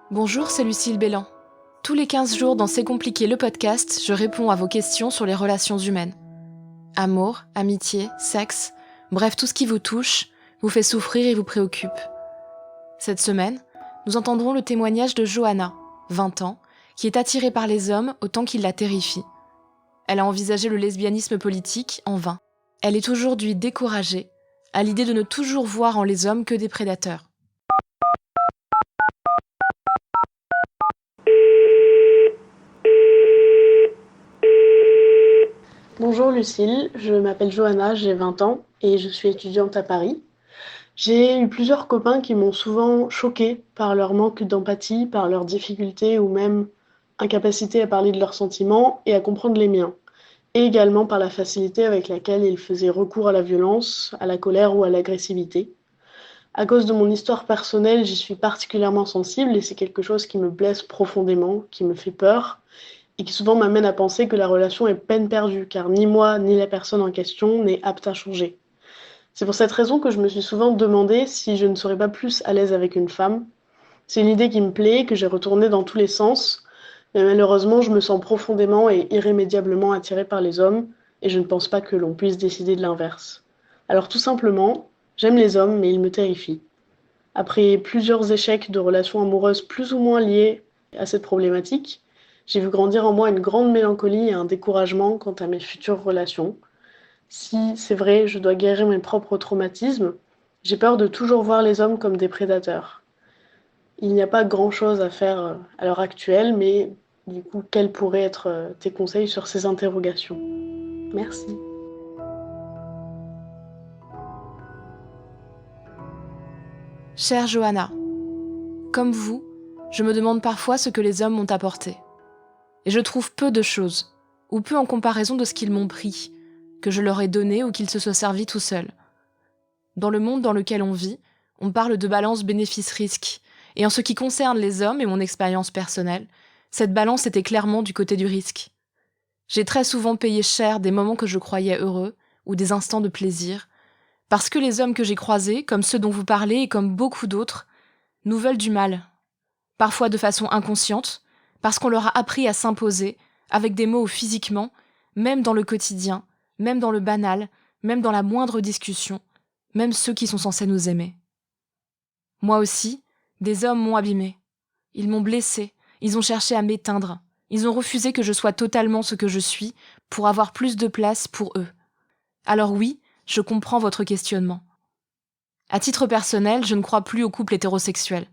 Bonjour, c'est Lucille Bélan. Tous les 15 jours dans C'est compliqué le podcast, je réponds à vos questions sur les relations humaines. Amour, amitié, sexe, bref, tout ce qui vous touche, vous fait souffrir et vous préoccupe. Cette semaine, nous entendrons le témoignage de Johanna, 20 ans, qui est attirée par les hommes autant qu'ils la terrifient. Elle a envisagé le lesbianisme politique en vain. Elle est aujourd'hui découragée à l'idée de ne toujours voir en les hommes que des prédateurs. Bonjour Lucille, je m'appelle Johanna, j'ai 20 ans et je suis étudiante à Paris. J'ai eu plusieurs copains qui m'ont souvent choquée par leur manque d'empathie, par leurs difficultés ou même incapacité à parler de leurs sentiments et à comprendre les miens. Et également par la facilité avec laquelle ils faisaient recours à la violence, à la colère ou à l'agressivité. À cause de mon histoire personnelle, j'y suis particulièrement sensible et c'est quelque chose qui me blesse profondément, qui me fait peur et qui souvent m'amène à penser que la relation est peine perdue, car ni moi ni la personne en question n'est apte à changer. C'est pour cette raison que je me suis souvent demandé si je ne serais pas plus à l'aise avec une femme. C'est une idée qui me plaît, que j'ai retournée dans tous les sens, mais malheureusement je me sens profondément et irrémédiablement attirée par les hommes, et je ne pense pas que l'on puisse décider de l'inverse. Alors tout simplement, j'aime les hommes, mais ils me terrifient. Après plusieurs échecs de relations amoureuses plus ou moins liés à cette problématique, j'ai vu grandir en moi une grande mélancolie et un découragement quant à mes futures relations. Si, c'est vrai, je dois guérir mes propres traumatismes, j'ai peur de toujours voir les hommes comme des prédateurs. Il n'y a pas grand-chose à faire à l'heure actuelle, mais du coup, quels pourraient être tes conseils sur ces interrogations? Merci. Chère Johanna, comme vous, je me demande parfois ce que les hommes m'ont apporté. Et je trouve peu de choses, ou peu en comparaison de ce qu'ils m'ont pris, que je leur ai donné ou qu'ils se soient servis tout seuls. Dans le monde dans lequel on vit, on parle de balance bénéfice-risque, et en ce qui concerne les hommes et mon expérience personnelle, cette balance était clairement du côté du risque. J'ai très souvent payé cher des moments que je croyais heureux, ou des instants de plaisir, parce que les hommes que j'ai croisés, comme ceux dont vous parlez et comme beaucoup d'autres, nous veulent du mal, parfois de façon inconsciente, parce qu'on leur a appris à s'imposer, avec des mots ou physiquement, même dans le quotidien, même dans le banal, même dans la moindre discussion, même ceux qui sont censés nous aimer. Moi aussi, des hommes m'ont abîmée. Ils m'ont blessée, ils ont cherché à m'éteindre, ils ont refusé que je sois totalement ce que je suis pour avoir plus de place pour eux. Alors oui, je comprends votre questionnement. À titre personnel, je ne crois plus au couple hétérosexuel.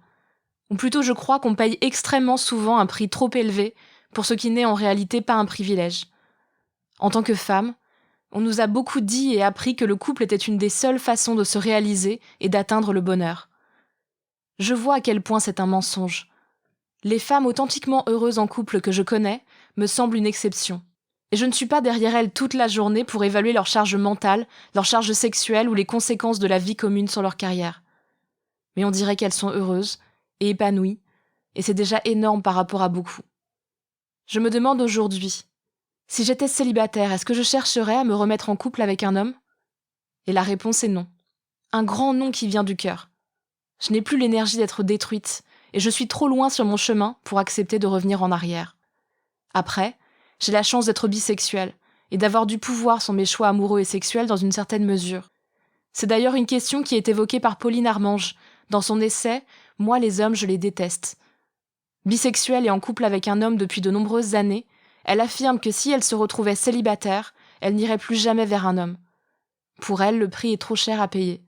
Ou plutôt je crois qu'on paye extrêmement souvent un prix trop élevé pour ce qui n'est en réalité pas un privilège. En tant que femme, on nous a beaucoup dit et appris que le couple était une des seules façons de se réaliser et d'atteindre le bonheur. Je vois à quel point c'est un mensonge. Les femmes authentiquement heureuses en couple que je connais me semblent une exception. Et je ne suis pas derrière elles toute la journée pour évaluer leur charge mentale, leur charge sexuelle ou les conséquences de la vie commune sur leur carrière. Mais on dirait qu'elles sont heureuses et épanouies, et c'est déjà énorme par rapport à beaucoup. Je me demande aujourd'hui, si j'étais célibataire, est-ce que je chercherais à me remettre en couple avec un homme ? Et la réponse est non. Un grand non qui vient du cœur. Je n'ai plus l'énergie d'être détruite, et je suis trop loin sur mon chemin pour accepter de revenir en arrière. Après, j'ai la chance d'être bisexuelle, et d'avoir du pouvoir sur mes choix amoureux et sexuels dans une certaine mesure. C'est d'ailleurs une question qui est évoquée par Pauline Armange, dans son essai « Moi les hommes, je les déteste ». Bisexuelle et en couple avec un homme depuis de nombreuses années, elle affirme que si elle se retrouvait célibataire, elle n'irait plus jamais vers un homme. Pour elle, le prix est trop cher à payer.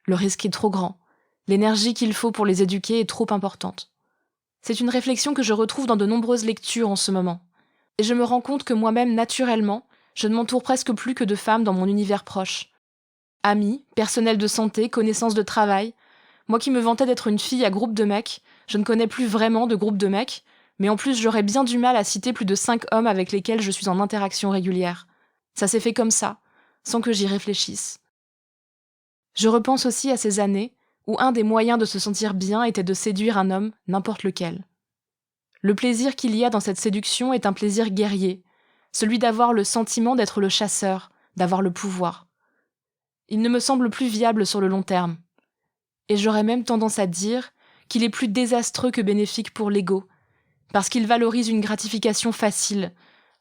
Le risque est trop grand. L'énergie qu'il faut pour les éduquer est trop importante. C'est une réflexion que je retrouve dans de nombreuses lectures en ce moment. Et je me rends compte que moi-même, naturellement, je ne m'entoure presque plus que de femmes dans mon univers proche. Amis, personnel de santé, connaissances de travail. Moi qui me vantais d'être une fille à groupe de mecs, je ne connais plus vraiment de groupe de mecs, mais en plus j'aurais bien du mal à citer plus de 5 hommes avec lesquels je suis en interaction régulière. Ça s'est fait comme ça, sans que j'y réfléchisse. Je repense aussi à ces années où un des moyens de se sentir bien était de séduire un homme, n'importe lequel. Le plaisir qu'il y a dans cette séduction est un plaisir guerrier, celui d'avoir le sentiment d'être le chasseur, d'avoir le pouvoir. Il ne me semble plus viable sur le long terme. Et j'aurais même tendance à dire qu'il est plus désastreux que bénéfique pour l'ego, parce qu'il valorise une gratification facile,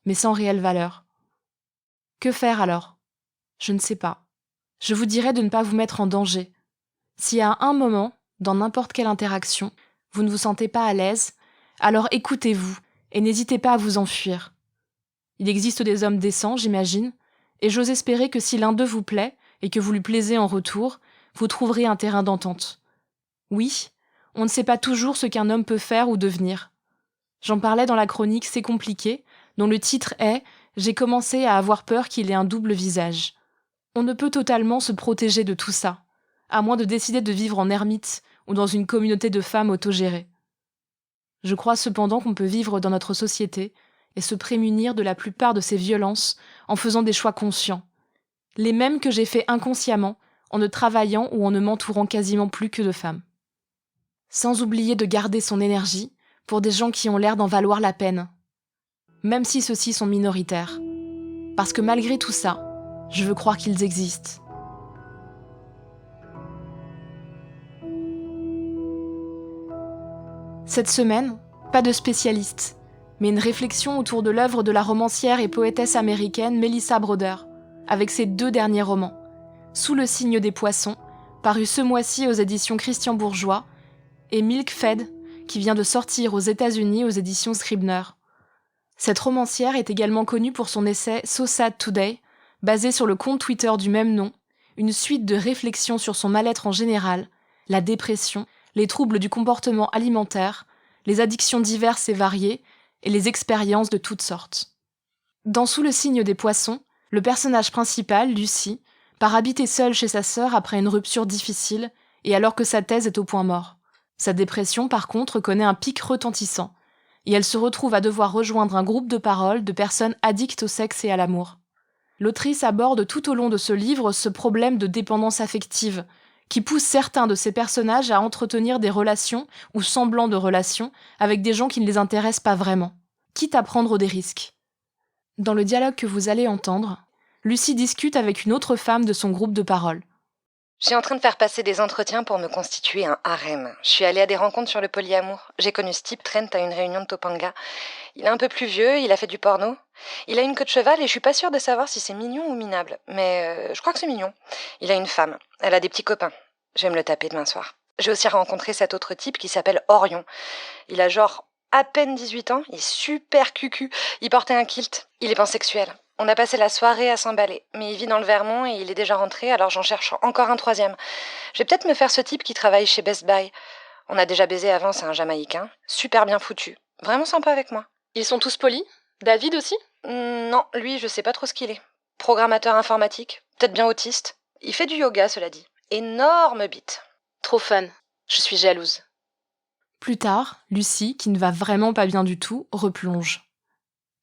mais sans réelle valeur. Que faire alors ? Je ne sais pas. Je vous dirais de ne pas vous mettre en danger. Si à un moment, dans n'importe quelle interaction, vous ne vous sentez pas à l'aise, alors écoutez-vous et n'hésitez pas à vous enfuir. Il existe des hommes décents, j'imagine, et j'ose espérer que si l'un d'eux vous plaît et que vous lui plaisez en retour, vous trouverez un terrain d'entente. Oui, on ne sait pas toujours ce qu'un homme peut faire ou devenir. J'en parlais dans la chronique C'est compliqué, dont le titre est « J'ai commencé à avoir peur qu'il ait un double visage ». On ne peut totalement se protéger de tout ça, à moins de décider de vivre en ermite ou dans une communauté de femmes autogérées. Je crois cependant qu'on peut vivre dans notre société et se prémunir de la plupart de ces violences en faisant des choix conscients, les mêmes que j'ai faits inconsciemment en ne travaillant ou en ne m'entourant quasiment plus que de femmes. Sans oublier de garder son énergie pour des gens qui ont l'air d'en valoir la peine, même si ceux-ci sont minoritaires. Parce que malgré tout ça, je veux croire qu'ils existent. Cette semaine, pas de spécialiste, mais une réflexion autour de l'œuvre de la romancière et poétesse américaine Melissa Broder, avec ses 2 derniers romans, Sous le signe des poissons, paru ce mois-ci aux éditions Christian Bourgeois, et Milk Fed, qui vient de sortir aux États-Unis aux éditions Scribner. Cette romancière est également connue pour son essai So Sad Today, basé sur le compte Twitter du même nom, une suite de réflexions sur son mal-être en général, la dépression, les troubles du comportement alimentaire, les addictions diverses et variées, et les expériences de toutes sortes. Dans Sous le signe des poissons, le personnage principal, Lucie, part habiter seule chez sa sœur après une rupture difficile et alors que sa thèse est au point mort. Sa dépression, par contre, connaît un pic retentissant, et elle se retrouve à devoir rejoindre un groupe de parole de personnes addictes au sexe et à l'amour. L'autrice aborde tout au long de ce livre ce problème de dépendance affective, qui pousse certains de ses personnages à entretenir des relations ou semblants de relations avec des gens qui ne les intéressent pas vraiment, quitte à prendre des risques. Dans le dialogue que vous allez entendre, Lucie discute avec une autre femme de son groupe de parole. Je suis en train de faire passer des entretiens pour me constituer un harem. Je suis allée à des rencontres sur le polyamour. J'ai connu ce type, Trent, à une réunion de Topanga. Il est un peu plus vieux, il a fait du porno. Il a une queue de cheval et je suis pas sûre de savoir si c'est mignon ou minable. Mais je crois que c'est mignon. Il a une femme. Elle a des petits copains. Je vais me le taper demain soir. J'ai aussi rencontré cet autre type qui s'appelle Orion. Il a genre à peine 18 ans, il est super cucu. Il portait un kilt. Il est pansexuel. On a passé la soirée à s'emballer, mais il vit dans le Vermont et il est déjà rentré, alors j'en cherche encore un 3e. Je vais peut-être me faire ce type qui travaille chez Best Buy. On a déjà baisé avant, c'est un Jamaïcain. Super bien foutu. Vraiment sympa avec moi. Ils sont tous polis ? David aussi ? Non, lui, je sais pas trop ce qu'il est. Programmateur informatique, peut-être bien autiste. Il fait du yoga, cela dit. Énorme bite. Trop fun. Je suis jalouse. Plus tard, Lucie, qui ne va vraiment pas bien du tout, replonge.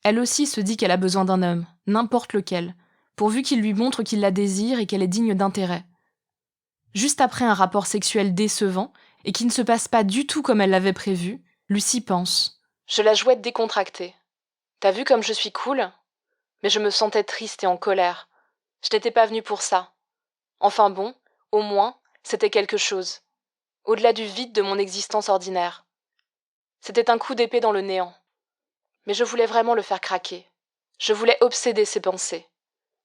Elle aussi se dit qu'elle a besoin d'un homme, n'importe lequel, pourvu qu'il lui montre qu'il la désire et qu'elle est digne d'intérêt. Juste après un rapport sexuel décevant, et qui ne se passe pas du tout comme elle l'avait prévu, Lucie pense « Je la jouette décontractée. T'as vu comme je suis cool ? Mais je me sentais triste et en colère. Je n'étais pas venue pour ça. Enfin bon, au moins, c'était quelque chose. Au-delà du vide de mon existence ordinaire. C'était un coup d'épée dans le néant. Mais je voulais vraiment le faire craquer. Je voulais obséder ses pensées.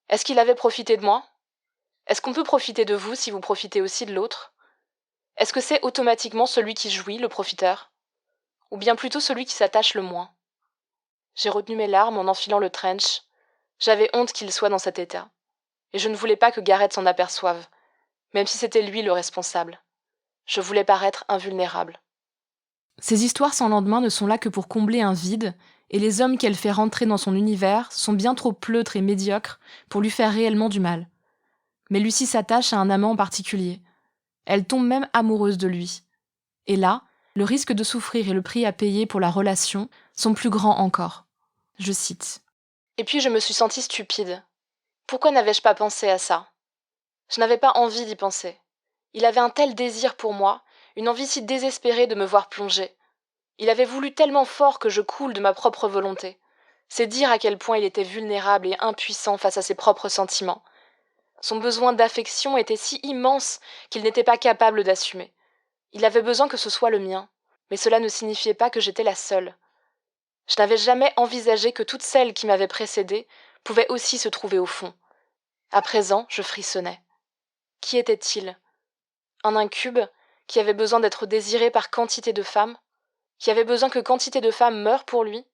Est-ce qu'il avait profité de moi ? Est-ce qu'on peut profiter de vous si vous profitez aussi de l'autre ? Est-ce que c'est automatiquement celui qui jouit, le profiteur ? Ou bien plutôt celui qui s'attache le moins ? J'ai retenu mes larmes en enfilant le trench. J'avais honte qu'il soit dans cet état. Et je ne voulais pas que Gareth s'en aperçoive, même si c'était lui le responsable. Je voulais paraître invulnérable. Ces histoires sans lendemain ne sont là que pour combler un vide, et les hommes qu'elle fait rentrer dans son univers sont bien trop pleutres et médiocres pour lui faire réellement du mal. Mais Lucie s'attache à un amant en particulier. Elle tombe même amoureuse de lui. Et là, le risque de souffrir et le prix à payer pour la relation sont plus grands encore. Je cite. « Et puis je me suis sentie stupide. Pourquoi n'avais-je pas pensé à ça ? Je n'avais pas envie d'y penser. Il avait un tel désir pour moi, une envie si désespérée de me voir plonger. Il avait voulu tellement fort que je coule de ma propre volonté. C'est dire à quel point il était vulnérable et impuissant face à ses propres sentiments. Son besoin d'affection était si immense qu'il n'était pas capable d'assumer. Il avait besoin que ce soit le mien, mais cela ne signifiait pas que j'étais la seule. Je n'avais jamais envisagé que toutes celles qui m'avaient précédée pouvaient aussi se trouver au fond. À présent, je frissonnais. Qui était-il ? Un incube qui avait besoin d'être désiré par quantité de femmes ? Qui avait besoin que quantité de femmes meurent pour lui ?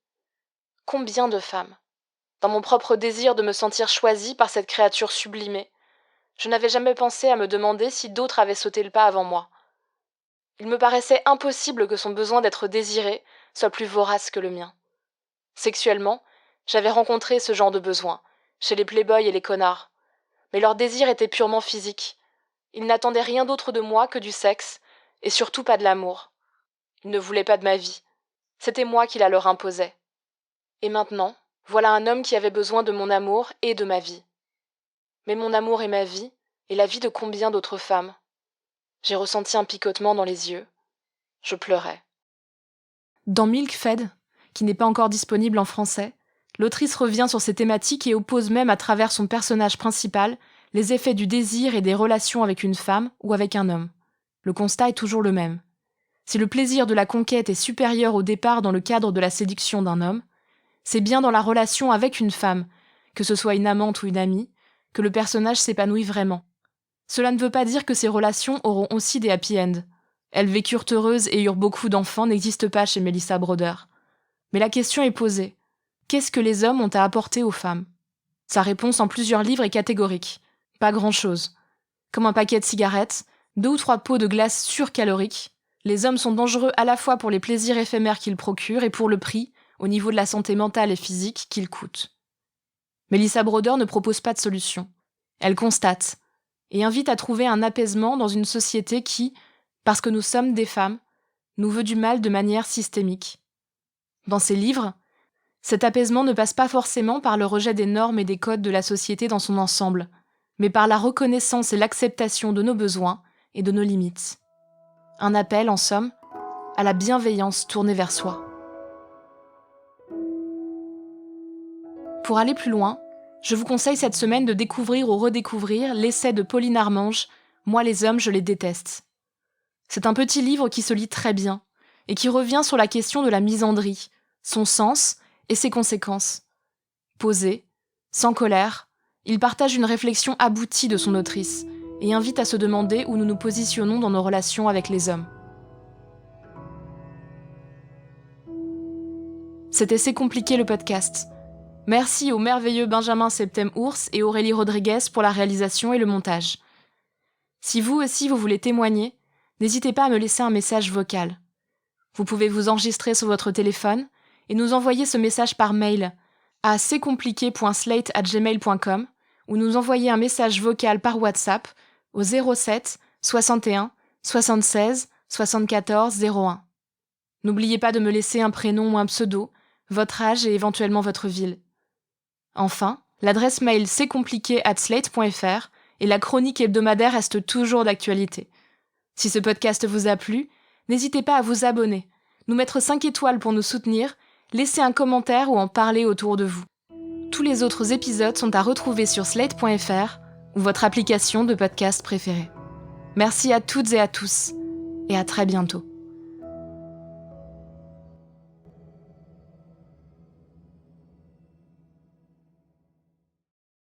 Combien de femmes ? Dans mon propre désir de me sentir choisie par cette créature sublimée, je n'avais jamais pensé à me demander si d'autres avaient sauté le pas avant moi. Il me paraissait impossible que son besoin d'être désiré soit plus vorace que le mien. Sexuellement, j'avais rencontré ce genre de besoin, chez les playboys et les connards. Mais leur désir était purement physique. Ils n'attendaient rien d'autre de moi que du sexe, et surtout pas de l'amour. Ils ne voulaient pas de ma vie. C'était moi qui la leur imposais. Et maintenant, voilà un homme qui avait besoin de mon amour et de ma vie. Mais mon amour et ma vie, et la vie de combien d'autres femmes ? J'ai ressenti un picotement dans les yeux. Je pleurais. Dans Milkfed, qui n'est pas encore disponible en français, l'autrice revient sur ces thématiques et oppose même à travers son personnage principal les effets du désir et des relations avec une femme ou avec un homme. Le constat est toujours le même. Si le plaisir de la conquête est supérieur au départ dans le cadre de la séduction d'un homme, c'est bien dans la relation avec une femme, que ce soit une amante ou une amie, que le personnage s'épanouit vraiment. Cela ne veut pas dire que ces relations auront aussi des happy end. Elles vécurent heureuses et eurent beaucoup d'enfants n'existe pas chez Melissa Broder. Mais la question est posée. Qu'est-ce que les hommes ont à apporter aux femmes ? Sa réponse en plusieurs livres est catégorique. Pas grand-chose. Comme un paquet de cigarettes, 2 ou 3 pots de glace surcaloriques, les hommes sont dangereux à la fois pour les plaisirs éphémères qu'ils procurent et pour le prix, au niveau de la santé mentale et physique, qu'ils coûtent. Melissa Broder ne propose pas de solution. Elle constate et invite à trouver un apaisement dans une société qui, parce que nous sommes des femmes, nous veut du mal de manière systémique. Dans ses livres, cet apaisement ne passe pas forcément par le rejet des normes et des codes de la société dans son ensemble, mais par la reconnaissance et l'acceptation de nos besoins et de nos limites. Un appel, en somme, à la bienveillance tournée vers soi. Pour aller plus loin, je vous conseille cette semaine de découvrir ou redécouvrir l'essai de Pauline Armange « Moi les hommes, je les déteste ». C'est un petit livre qui se lit très bien et qui revient sur la question de la misandrie, son sens et ses conséquences. Posé, sans colère, il partage une réflexion aboutie de son autrice et invite à se demander où nous nous positionnons dans nos relations avec les hommes. C'était C'est compliqué le podcast. Merci au merveilleux Benjamin Septem-Ours et Aurélie Rodriguez pour la réalisation et le montage. Si vous aussi vous voulez témoigner, n'hésitez pas à me laisser un message vocal. Vous pouvez vous enregistrer sur votre téléphone et nous envoyer ce message par mail à cetcompliqué.slate@gmail.com ou nous envoyer un message vocal par WhatsApp au 07 61 76 74 01. N'oubliez pas de me laisser un prénom ou un pseudo, votre âge et éventuellement votre ville. Enfin, l'adresse mail cetcompliqué@slate.fr et la chronique hebdomadaire reste toujours d'actualité. Si ce podcast vous a plu, n'hésitez pas à vous abonner, nous mettre 5 étoiles pour nous soutenir, laisser un commentaire ou en parler autour de vous. Tous les autres épisodes sont à retrouver sur slate.fr ou votre application de podcast préférée. Merci à toutes et à tous, et à très bientôt.